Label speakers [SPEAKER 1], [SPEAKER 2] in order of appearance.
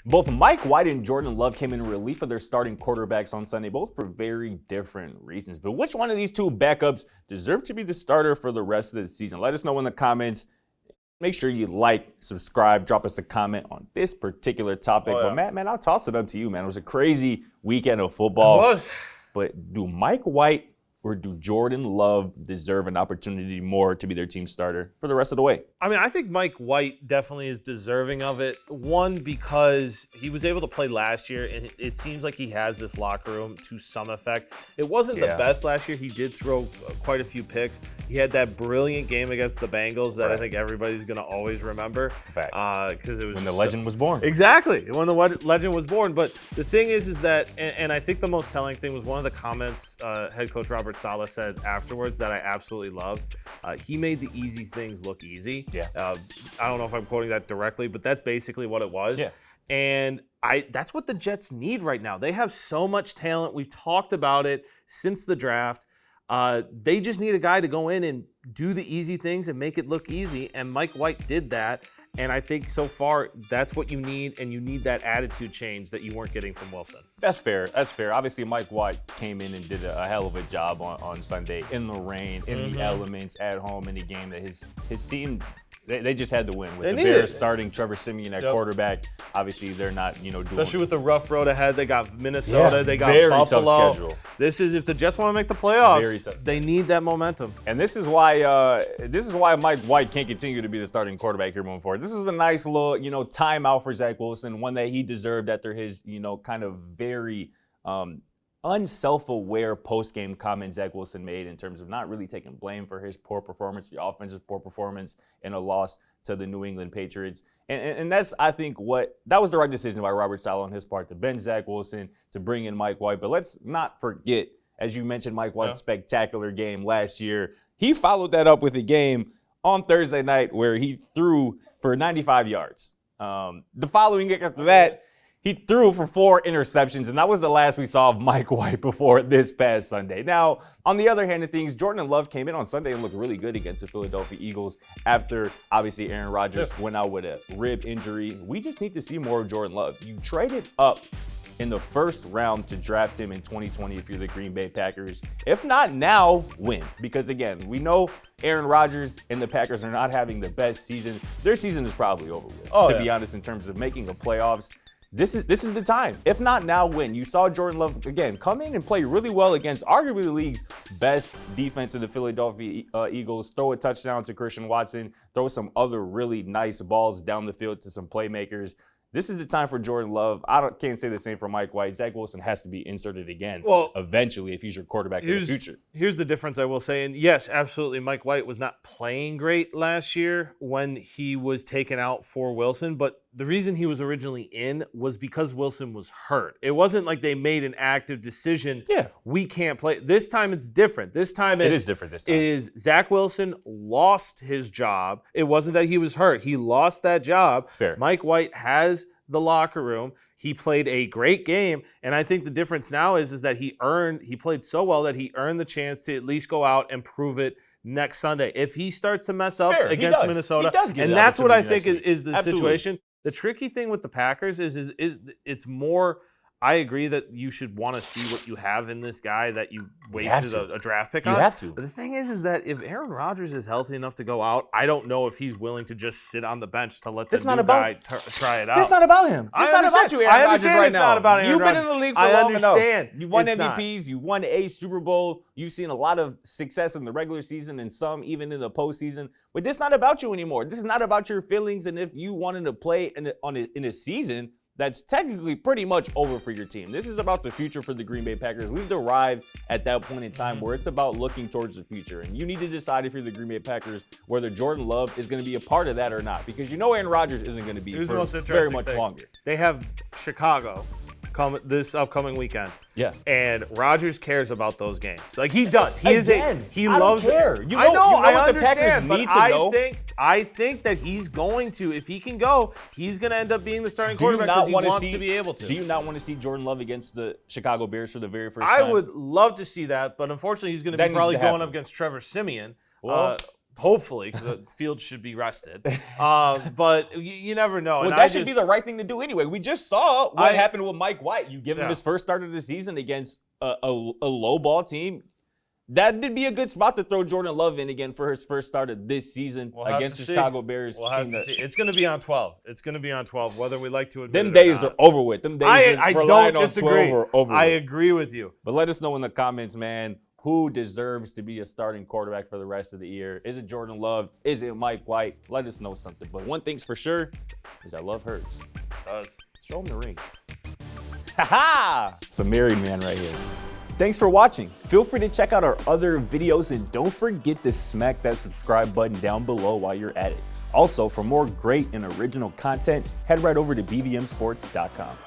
[SPEAKER 1] Both Mike White and Jordan Love came in relief of their starting quarterbacks on Sunday, both for very different reasons. But which one of these two backups deserve to be the starter for the rest of the season? Let us know in the comments. Make sure you like, subscribe, drop us a comment on this particular topic. But Matt, man, I'll toss it up to you, man. It was a crazy weekend of football.
[SPEAKER 2] It was.
[SPEAKER 1] But do Mike White or do Jordan Love deserve an opportunity more to be their team starter for the rest of the way?
[SPEAKER 2] I mean, I think Mike White definitely is deserving of it. One, because he was able to play last year, and it seems like he has this locker room to some effect. It wasn't the best last year. He did throw quite a few picks. He had that brilliant game against the Bengals that I think everybody's going to always remember.
[SPEAKER 1] Facts.
[SPEAKER 2] Because it was
[SPEAKER 1] when the legend was born.
[SPEAKER 2] Exactly, when the legend was born. But the thing is that, and I think the most telling thing was one of the comments head coach Robert Saleh said afterwards that I absolutely loved. He made the easy things look easy.
[SPEAKER 1] Yeah.
[SPEAKER 2] I don't know if I'm quoting that directly, but that's basically what it was.
[SPEAKER 1] Yeah.
[SPEAKER 2] And that's what the Jets need right now. They have so much talent. We've talked about it since the draft. They just need a guy to go in and do the easy things and make it look easy. And Mike White did that. And I think so far that's what you need, and you need that attitude change that you weren't getting from Wilson.
[SPEAKER 1] That's fair. That's fair. Obviously, Mike White came in and did a hell of a job on Sunday in the rain, in the elements, at home, in a game that his team, they just had to win. With the Bears starting Trevor Siemian at quarterback, obviously they're not, doing.
[SPEAKER 2] Especially with the rough road ahead. They got Minnesota, they got Buffalo.
[SPEAKER 1] Tough schedule.
[SPEAKER 2] This is, if the Jets want to make the playoffs, they need that momentum.
[SPEAKER 1] And this is why Mike White can't continue to be the starting quarterback here moving forward. This is a nice little, timeout for Zach Wilson, one that he deserved after his, kind of very unself-aware post-game comment Zach Wilson made in terms of not really taking blame for his poor performance, the offense's poor performance in a loss to the New England Patriots. And that's, I think, that was the right decision by Robert Saleh on his part to bench Zach Wilson, to bring in Mike White. But let's not forget, as you mentioned, Mike White's spectacular game last year. He followed that up with a game on Thursday night where he threw for 95 yards. The following week after that, he threw for 4 interceptions, and that was the last we saw of Mike White before this past Sunday. Now, on the other hand of things, Jordan Love came in on Sunday and looked really good against the Philadelphia Eagles after, obviously, Aaron Rodgers went out with a rib injury. We just need to see more of Jordan Love. You traded up in the first round to draft him in 2020 if you're the Green Bay Packers. If not now, when? Because, again, we know Aaron Rodgers and the Packers are not having the best season. Their season is probably over with, to be honest, in terms of making the playoffs. This is the time. If not now, when? You saw Jordan Love, again, come in and play really well against arguably the league's best defense in the Philadelphia Eagles, throw a touchdown to Christian Watson, throw some other really nice balls down the field to some playmakers. This is the time for Jordan Love. Can't say the same for Mike White. Zach Wilson has to be inserted again eventually if he's your quarterback in the future.
[SPEAKER 2] Here's the difference I will say. And yes, absolutely, Mike White was not playing great last year when he was taken out for Wilson. But the reason he was originally in was because Wilson was hurt. It wasn't like they made an active decision. Yeah. We can't play. This time it's different. It is different this time. It is Zach Wilson lost his job. It wasn't that he was hurt. He lost that job.
[SPEAKER 1] Fair.
[SPEAKER 2] Mike White has the locker room. He played a great game, and I think the difference now is that he played so well that he earned the chance to at least go out and prove it next Sunday. If he starts to mess up against Minnesota, and that's what I think is the situation. The tricky thing with the Packers is it's more, I agree that you should want to see what you have in this guy that you wasted a draft pick on.
[SPEAKER 1] You have to.
[SPEAKER 2] But the thing is that if Aaron Rodgers is healthy enough to go out, I don't know if he's willing to just sit on the bench to let the new guy try it out.
[SPEAKER 1] It's not about him. It's not about you, Aaron Rodgers, right now.
[SPEAKER 2] Not about Aaron Rodgers.
[SPEAKER 1] You've been in the league for long enough. You won MVPs. You won a Super Bowl. You've seen a lot of success in the regular season and some even in the postseason. But this is not about you anymore. This is not about your feelings and if you wanted to play in a season that's technically pretty much over for your team. This is about the future for the Green Bay Packers. We've arrived at that point in time where it's about looking towards the future. And you need to decide if you're the Green Bay Packers whether Jordan Love is going to be a part of that or not. Because Aaron Rodgers isn't going to be for very much longer.
[SPEAKER 2] They have Chicago this upcoming weekend.
[SPEAKER 1] Yeah.
[SPEAKER 2] And Rodgers cares about those games. Like he does. He
[SPEAKER 1] loves it.
[SPEAKER 2] I understand, but I think that he's going to, if he can go, he's going to end up being the starting quarterback because he wants to be able to.
[SPEAKER 1] Do you not want to see Jordan Love against the Chicago Bears for the very first time?
[SPEAKER 2] I would love to see that, but unfortunately he's going to be probably going up against Trevor Siemian. Hopefully, because the field should be rested. But you never know.
[SPEAKER 1] Well,
[SPEAKER 2] and
[SPEAKER 1] that should be the right thing to do anyway. We just saw what happened with Mike White. You give him his first start of the season against a low ball team. That'd be a good spot to throw Jordan Love in again for his first start of this season against the Chicago Bears.
[SPEAKER 2] We'll have to see. It's going to be on 12. It's going to be on 12, whether we like to admit
[SPEAKER 1] Them
[SPEAKER 2] it
[SPEAKER 1] days
[SPEAKER 2] or not.
[SPEAKER 1] are over with. Them days
[SPEAKER 2] I
[SPEAKER 1] relying
[SPEAKER 2] don't
[SPEAKER 1] on
[SPEAKER 2] disagree.
[SPEAKER 1] 12 are over
[SPEAKER 2] I
[SPEAKER 1] with.
[SPEAKER 2] agree with you.
[SPEAKER 1] But let us know in the comments, man, who deserves to be a starting quarterback for the rest of the year? Is it Jordan Love? Is it Mike White? Let us know something. But one thing's for sure is that love hurts.
[SPEAKER 2] It does.
[SPEAKER 1] Show him the ring. Ha-ha! It's a married man right here. Thanks for watching. Feel free to check out our other videos and don't forget to smack that subscribe button down below while you're at it. Also, for more great and original content, head right over to bvmsports.com.